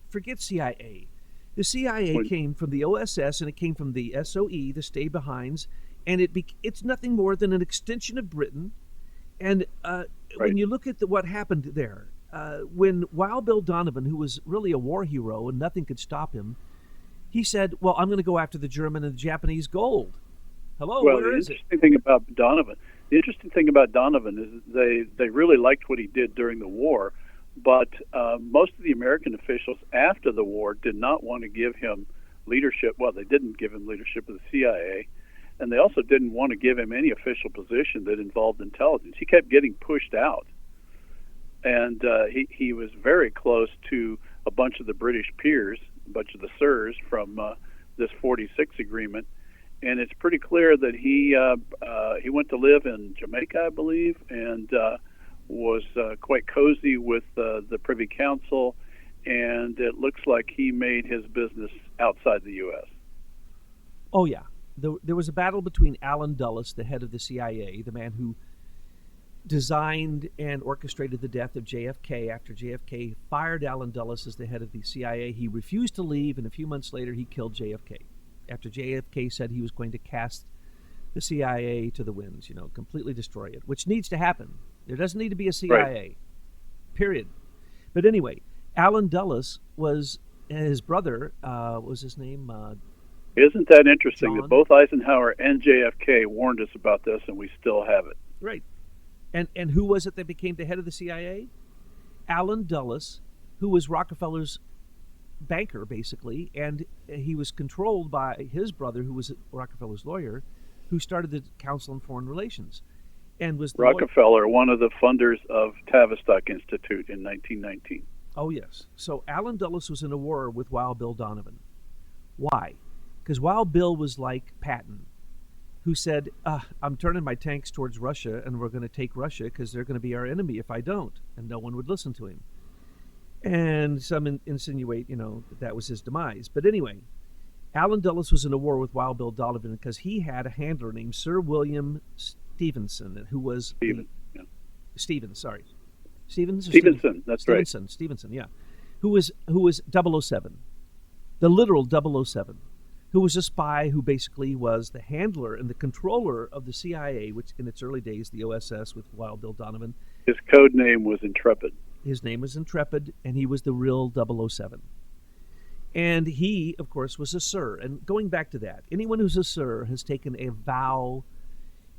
Speaker 1: forget CIA. The CIA came from the OSS, and it came from the SOE, the stay-behinds, and it's nothing more than an extension of Britain. And when you look at what happened there, when Wild Bill Donovan, who was really a war hero and nothing could stop him, he said, well, I'm going to go after the German and the Japanese gold. Hello, where is it?
Speaker 2: The interesting thing about Donovan is they really liked what he did during the war, But most of the American officials after the war did not want to give him leadership. Well, they didn't give him leadership of the CIA, and they also didn't want to give him any official position that involved intelligence. He kept getting pushed out, and he was very close to a bunch of the British peers, a bunch of the sirs from this 46 agreement. And it's pretty clear that he went to live in Jamaica, I believe, and was quite cozy with the Privy Council, and it looks like he made his business outside the U.S.
Speaker 1: Oh, yeah. There was a battle between Allen Dulles, the head of the CIA, the man who designed and orchestrated the death of JFK. After JFK fired Allen Dulles as the head of the CIA, he refused to leave, and a few months later he killed JFK. After JFK said he was going to cast the CIA to the winds, completely destroy it, which needs to happen. There doesn't need to be a CIA, period. But anyway, Allen Dulles was, his brother, was his name?
Speaker 2: Isn't that interesting
Speaker 1: John?
Speaker 2: that both Eisenhower and JFK warned us about this, and we still have it?
Speaker 1: Right. And who was it that became the head of the CIA? Allen Dulles, who was Rockefeller's banker, basically, and he was controlled by his brother, who was Rockefeller's lawyer, who started the Council on Foreign Relations. And was
Speaker 2: Rockefeller, one of the funders of Tavistock Institute in 1919.
Speaker 1: Oh, yes. So Allen Dulles was in a war with Wild Bill Donovan. Why? Because Wild Bill was like Patton, who said, I'm turning my tanks towards Russia, and we're going to take Russia because they're going to be our enemy if I don't. And no one would listen to him. And some insinuate, that was his demise. But anyway, Allen Dulles was in a war with Wild Bill Donovan because he had a handler named Sir William Stevenson, who was Stevenson, that's right. Stevenson, yeah. Who was 007, the literal 007, who was a spy who basically was the handler and the controller of the CIA, which in its early days, the OSS with Wild Bill Donovan.
Speaker 2: His code name was Intrepid.
Speaker 1: His name was Intrepid, and he was the real 007. And he, of course, was a sir. And going back to that, anyone who's a sir has taken a vow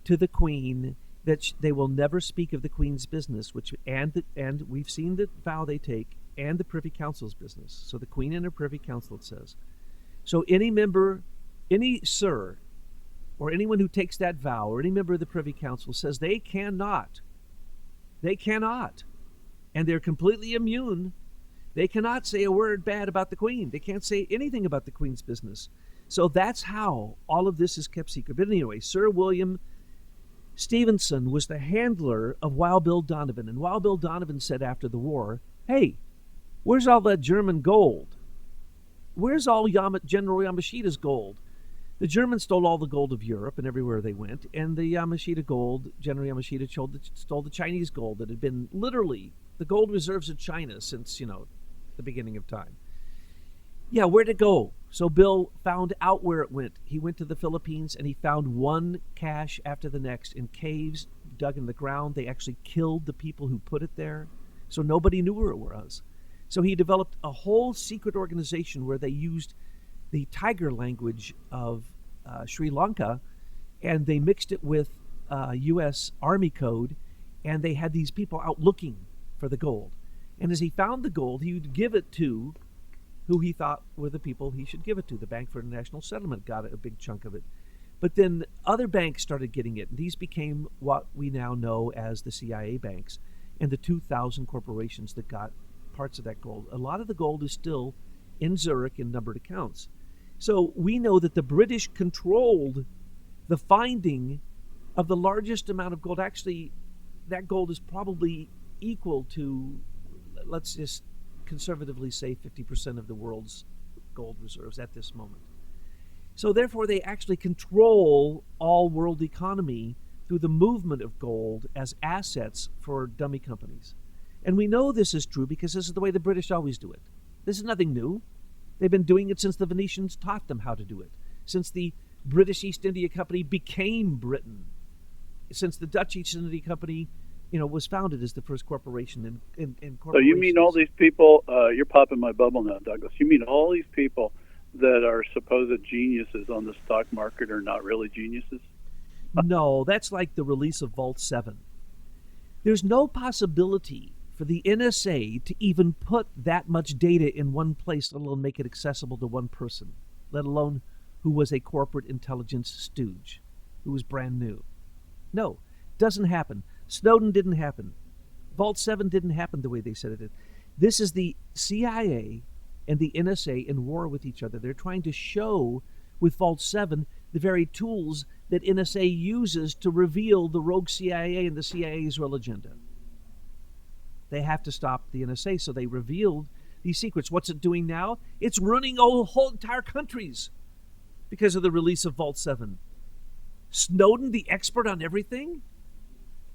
Speaker 1: to the Queen that they will never speak of the Queen's business, and we've seen the vow they take, and the Privy Council's business. So the Queen and her Privy Council, it says. So any member, any sir, or anyone who takes that vow, or any member of the Privy Council says they cannot, and they're completely immune. They cannot say a word bad about the Queen. They can't say anything about the Queen's business. So that's how all of this is kept secret. But anyway, Sir William Stevenson was the handler of Wild Bill Donovan. And Wild Bill Donovan said after the war, hey, where's all that German gold? Where's all General Yamashita's gold? The Germans stole all the gold of Europe and everywhere they went. And the Yamashita gold, General Yamashita stole the Chinese gold that had been literally the gold reserves of China since, the beginning of time. Yeah, where'd it go? So Bill found out where it went. He went to the Philippines and he found one cache after the next in caves dug in the ground. They actually killed the people who put it there, so nobody knew where it was. So he developed a whole secret organization where they used the tiger language of Sri Lanka, and they mixed it with U.S. Army code, and they had these people out looking for the gold. And as he found the gold, he would give it to who he thought were the people he should give it to. The Bank for International Settlement got a big chunk of it. But then other banks started getting it, and these became what we now know as the CIA banks and the 2,000 corporations that got parts of that gold. A lot of the gold is still in Zurich in numbered accounts. So we know that the British controlled the finding of the largest amount of gold. Actually, that gold is probably equal to, let's just conservatively say, 50% of the world's gold reserves at this moment. So therefore, they actually control all world economy through the movement of gold as assets for dummy companies. And we know this is true because this is the way the British always do it. This is nothing new. They've been doing it since the Venetians taught them how to do it, since the British East India Company became Britain, since the Dutch East India Company, was founded as the first corporation in
Speaker 2: So you mean all these people, you're popping my bubble now, Douglas, you mean all these people that are supposed geniuses on the stock market are not really geniuses?
Speaker 1: No, that's like the release of Vault 7. There's no possibility for the NSA to even put that much data in one place, let alone make it accessible to one person, let alone who was a corporate intelligence stooge, who was brand new. No, doesn't happen. Snowden didn't happen. Vault 7 didn't happen the way they said it did. This is the CIA and the NSA in war with each other. They're trying to show with Vault 7 the very tools that NSA uses to reveal the rogue CIA and the CIA's real agenda. They have to stop the NSA, so they revealed these secrets. What's it doing now? It's ruining whole entire countries because of the release of Vault 7. Snowden, the expert on everything?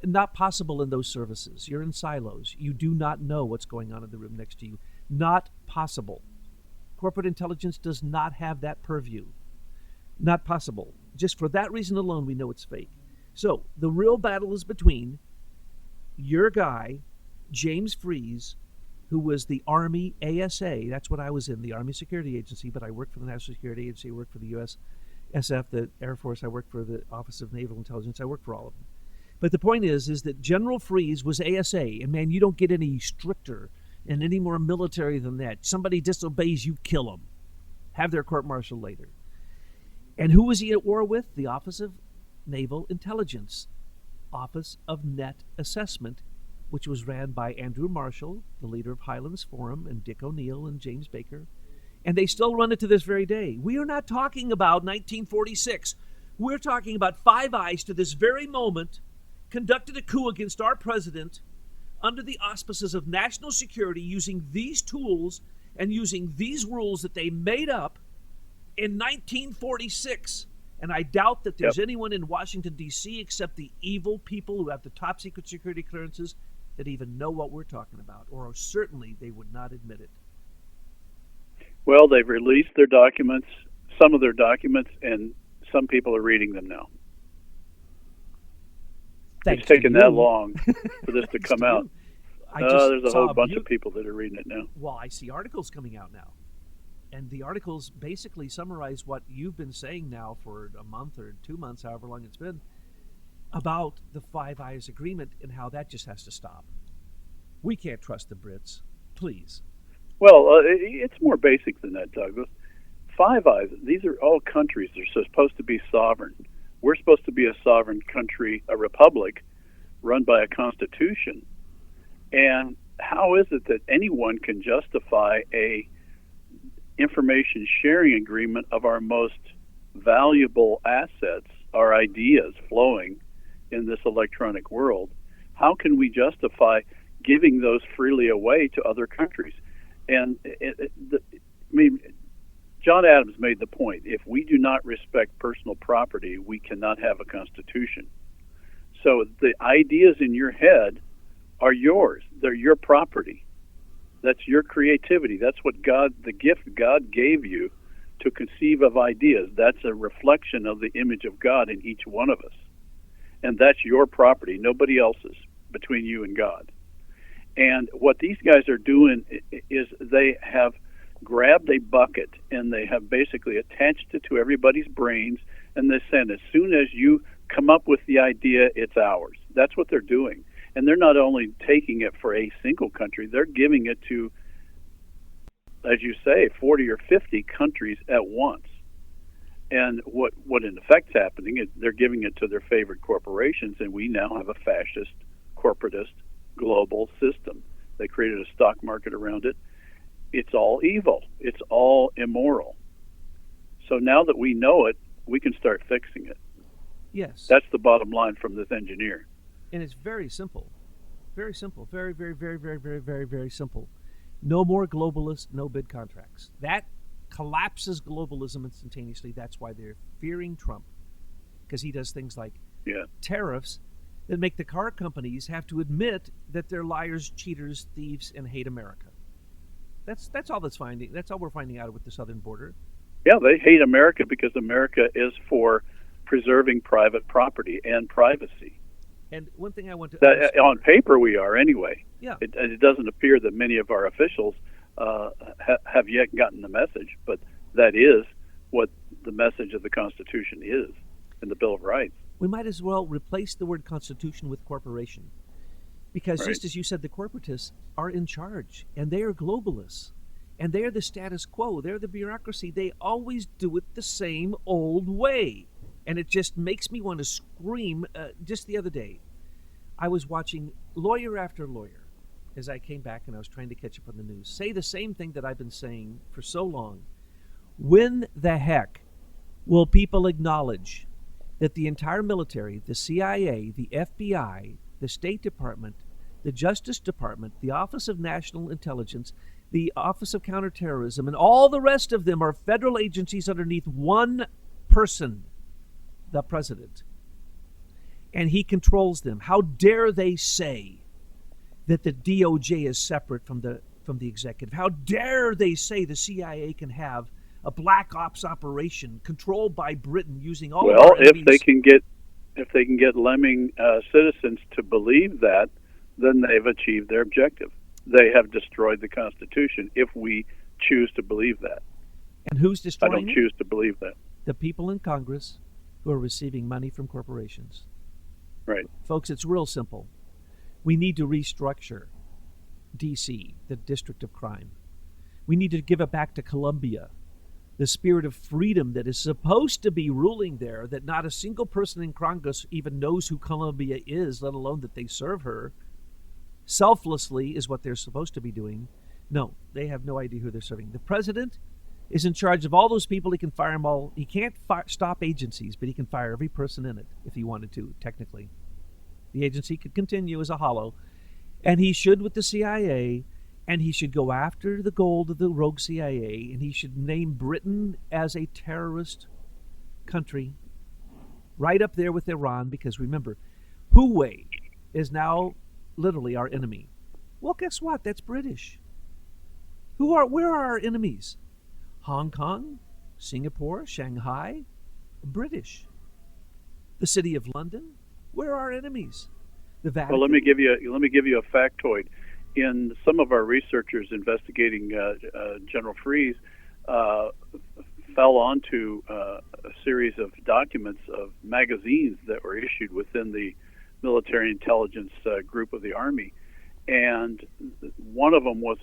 Speaker 1: Not possible in those services. You're in silos. You do not know what's going on in the room next to you. Not possible. Corporate intelligence does not have that purview. Not possible. Just for that reason alone, we know it's fake. So the real battle is between your guy, James Freeze, who was the Army ASA. That's what I was in, the Army Security Agency, but I worked for the National Security Agency. I worked for the U.S. SF, the Air Force. I worked for the Office of Naval Intelligence. I worked for all of them. But the point is that General Freeze was ASA, and man, you don't get any stricter and any more military than that. Somebody disobeys, you kill them. Have their court-martial later. And who was he at war with? The Office of Naval Intelligence, Office of Net Assessment, which was ran by Andrew Marshall, the leader of Highlands Forum, and Dick O'Neill and James Baker. And they still run it to this very day. We are not talking about 1946. We're talking about Five Eyes to this very moment conducted a coup against our president under the auspices of national security, using these tools and using these rules that they made up in 1946. And I doubt that there's anyone in Washington, D.C., except the evil people who have the top secret security clearances that even know what we're talking about, or certainly they would not admit it.
Speaker 2: Well, they've released their documents, some of their documents, and some people are reading them now. It's taken that long for this to come out. There's a whole bunch of people that are reading it now.
Speaker 1: Well, I see articles coming out now. And the articles basically summarize what you've been saying now for a month or 2 months, however long it's been, about the Five Eyes Agreement and how that just has to stop. We can't trust the Brits. Please.
Speaker 2: Well, it's more basic than that, Douglas. Five Eyes, these are all countries. They're supposed to be sovereign. We're supposed to be a sovereign country, a republic, run by a constitution. And how is it that anyone can justify a information sharing agreement of our most valuable assets, our ideas flowing in this electronic world? How can we justify giving those freely away to other countries? And John Adams made the point, if we do not respect personal property, we cannot have a constitution. So the ideas in your head are yours. They're your property. That's your creativity. That's what the gift God gave you to conceive of ideas. That's a reflection of the image of God in each one of us. And that's your property, nobody else's, between you and God. And what these guys are doing is they have grabbed a bucket and they have basically attached it to everybody's brains, and they said, as soon as you come up with the idea, it's ours. That's what they're doing. And they're not only taking it for a single country, they're giving it to, as you say, 40 or 50 countries at once. And what in effect is happening is they're giving it to their favorite corporations, and we now have a fascist, corporatist, global system. They created a stock market around it. It's all evil. It's all immoral. So now that we know it, we can start fixing it.
Speaker 1: Yes.
Speaker 2: That's the bottom line from this engineer.
Speaker 1: And it's very simple. Very simple. Very, very, very, very, very, very, very simple. No more globalist, no bid contracts. That collapses globalism instantaneously. That's why they're fearing Trump, because he does things like tariffs that make the car companies have to admit that they're liars, cheaters, thieves, and hate America. That's all that's finding. That's all we're finding out with the southern border.
Speaker 2: Yeah, they hate America because America is for preserving private property and privacy.
Speaker 1: And one thing I want to
Speaker 2: on paper we are anyway.
Speaker 1: Yeah.
Speaker 2: It doesn't appear that many of our officials have yet gotten the message, but that is what the message of the Constitution is in the Bill of Rights.
Speaker 1: We might as well replace the word Constitution with corporation. Because
Speaker 2: Right.
Speaker 1: just as you said, the corporatists are in charge, and they are globalists, and they're the status quo. They're the bureaucracy. They always do it the same old way. And it just makes me want to scream. Just the other day, I was watching lawyer after lawyer as I came back and I was trying to catch up on the news say the same thing that I've been saying for so long. When the heck will people acknowledge that the entire military, the CIA, the FBI, the State Department, the Justice Department, the Office of National Intelligence, the Office of Counterterrorism, and all the rest of them are federal agencies underneath one person, the president? And he controls them. How dare they say that the DOJ is separate from the executive? How dare they say the CIA can have a black ops operation controlled by Britain using all of
Speaker 2: Well,
Speaker 1: our enemies?
Speaker 2: if they can get lemming citizens to believe that, then they've achieved their objective. They have destroyed the Constitution if we choose to believe that.
Speaker 1: And who's
Speaker 2: I
Speaker 1: destroying
Speaker 2: don't
Speaker 1: it?
Speaker 2: choose to believe that.
Speaker 1: The people in Congress who are receiving money from corporations.
Speaker 2: Right.
Speaker 1: Folks, it's real simple. We need to restructure D.C., the District of Crime. We need to give it back to Columbia, the spirit of freedom that is supposed to be ruling there, that not a single person in Congress even knows who Columbia is, let alone that they serve her. Selflessly is what they're supposed to be doing. No, they have no idea who they're serving. The president is in charge of all those people. He can fire them all. He can't stop agencies, but he can fire every person in it if he wanted to, technically. The agency could continue as a hollow, and he should with the CIA, and he should go after the gold of the rogue CIA, and he should name Britain as a terrorist country, right up there with Iran, because remember, Huawei is now literally our enemy. Well, guess what? That's British. Where are our enemies? Hong Kong, Singapore, Shanghai, British. The city of London, where are our enemies? The Vatican.
Speaker 2: Well, let me give you a factoid. In some of our researchers investigating General Freeze fell onto a series of documents of magazines that were issued within the military intelligence group of the Army, and one of them was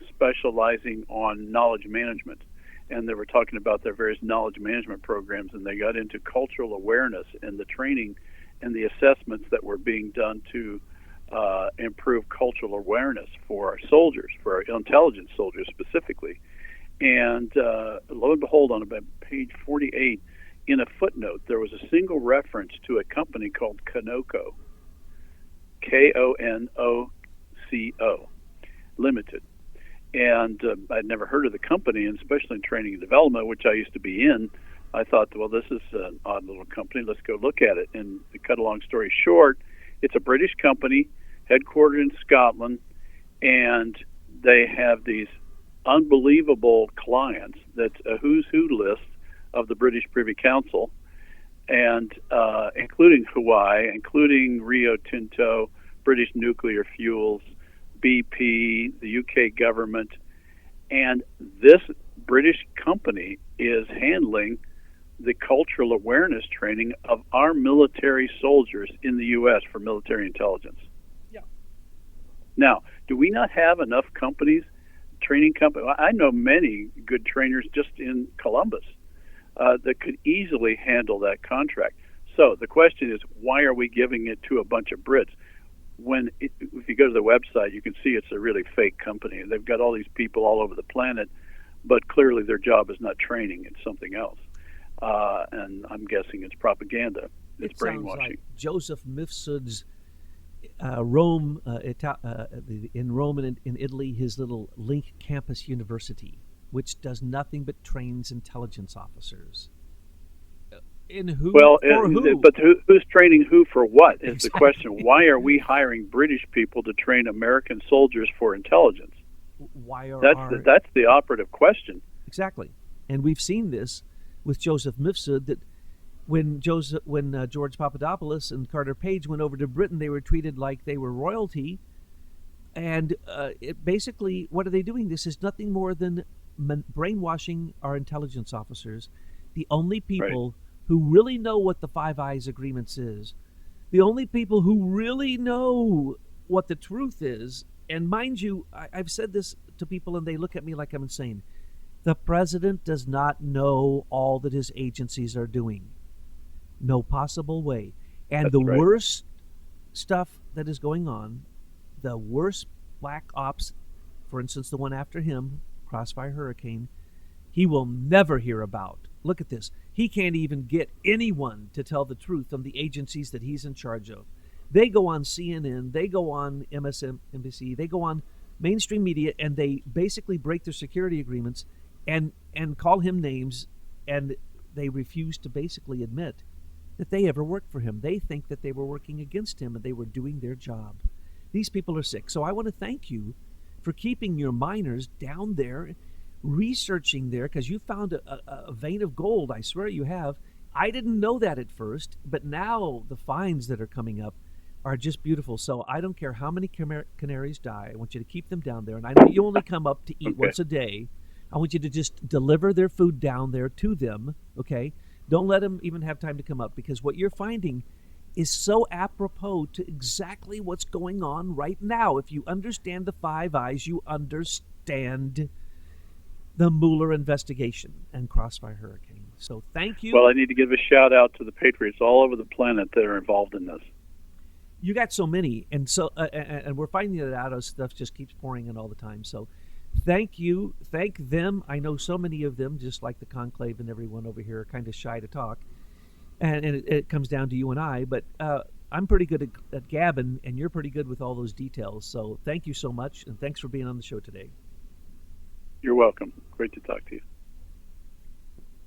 Speaker 2: specializing on knowledge management, and they were talking about their various knowledge management programs, and they got into cultural awareness and the training and the assessments that were being done to improve cultural awareness for our soldiers, for our intelligence soldiers specifically. And lo and behold, on about page 48, in a footnote, there was a single reference to a company called Conoco, Konoco Limited. And I'd never heard of the company, and especially in training and development, which I used to be in. I thought, well, this is an odd little company. Let's go look at it. And to cut a long story short, it's a British company headquartered in Scotland, and they have these unbelievable clients. That's a who's who list of the British Privy Council, and including Hawaii, including Rio Tinto, British Nuclear Fuels, BP, the UK government, and this British company is handling the cultural awareness training of our military soldiers in the U.S. for military intelligence.
Speaker 1: Yeah.
Speaker 2: Now, do we not have enough companies, training companies? I know many good trainers just in Columbus that could easily handle that contract. So the question is, why are we giving it to a bunch of Brits? If you go to the website, you can see it's a really fake company. They've got all these people all over the planet, but clearly their job is not training; it's something else. And I'm guessing it's propaganda. It's brainwashing.
Speaker 1: Sounds like Joseph Mifsud's Rome, in Rome and in Italy, his little Link Campus University, which does nothing but trains intelligence officers. In who?
Speaker 2: Well,
Speaker 1: for who?
Speaker 2: but who's training who for what is
Speaker 1: Exactly.
Speaker 2: the question. Why are we hiring British people to train American soldiers for intelligence?
Speaker 1: Why are
Speaker 2: That's the operative question.
Speaker 1: Exactly, and we've seen this with Joseph Mifsud, that when George Papadopoulos and Carter Page went over to Britain, they were treated like they were royalty, and basically, what are they doing? This is nothing more than brainwashing our intelligence officers, the only people.
Speaker 2: Right.
Speaker 1: Who really know what the Five Eyes Agreements is, the only people who really know what the truth is. And mind you, I've said this to people and they look at me like I'm insane. The president does not know all that his agencies are doing. No possible way. And
Speaker 2: That's
Speaker 1: the
Speaker 2: right.
Speaker 1: worst stuff that is going on, the worst black ops, for instance, the one after him, Crossfire Hurricane, he will never hear about. Look at this. He can't even get anyone to tell the truth from the agencies that he's in charge of. They go on CNN, they go on MSNBC, they go on mainstream media, and they basically break their security agreements and call him names, and they refuse to basically admit that they ever worked for him. They think that they were working against him and they were doing their job. These people are sick. So I want to thank you for keeping your miners down there, researching there, because you found a vein of gold. I swear you have. I didn't know that at first, but now the finds that are coming up are just beautiful. So I don't care how many canaries die. I want you to keep them down there. And I know you only come up to eat
Speaker 2: Okay.
Speaker 1: once a day. I want you to just deliver their food down there to them, okay? Don't let them even have time to come up, because what you're finding is so apropos to exactly what's going on right now. If you understand the Five Eyes, you understand the Mueller investigation and Crossfire Hurricane. So thank you.
Speaker 2: Well, I need to give a shout out to the patriots all over the planet that are involved in this.
Speaker 1: You got so many, and so and we're finding that out. As stuff just keeps pouring in all the time. So thank you, thank them. I know so many of them, just like the conclave and everyone over here, are kind of shy to talk, and it comes down to you and I. But I'm pretty good at gabbing, and you're pretty good with all those details. So thank you so much, and thanks for being on the show today.
Speaker 2: You're welcome. Great to talk to you.